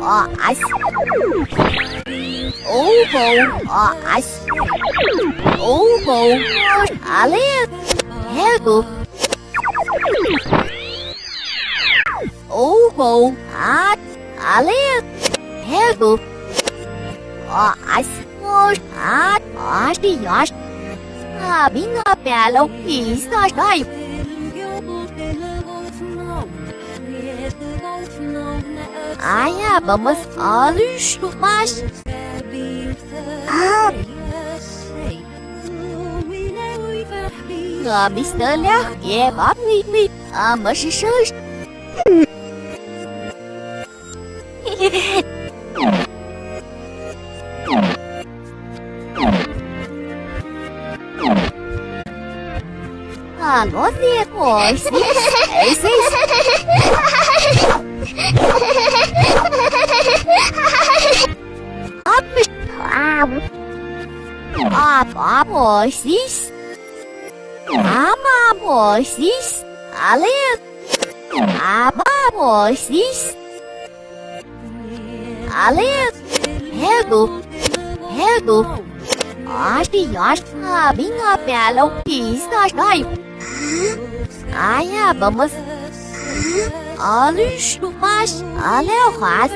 as. As. Ale. Hego. Ale. Hego. As. As. Abinga pelo pista dai. Aya vamos alışmış. Mr. Lach ye bắp mi mà是生。罗列我西西。Apamosis. Amamosis. Ale. Apamosis. Ale. Hego. Astias. Abinga pelo pista dai. Aya vamos. Alışmış. Alevas.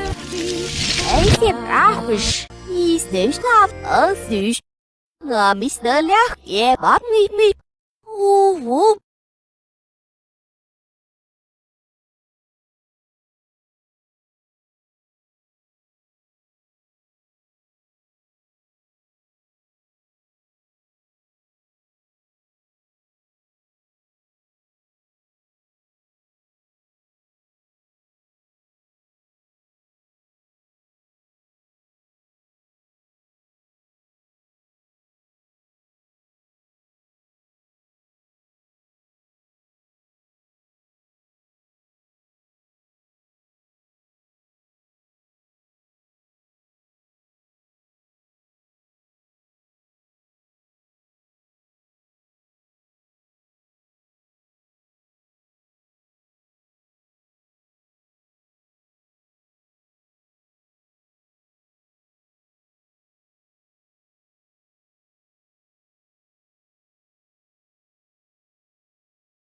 Esse brachos. Istestab alsüş. Mr. Lach ye bap mi.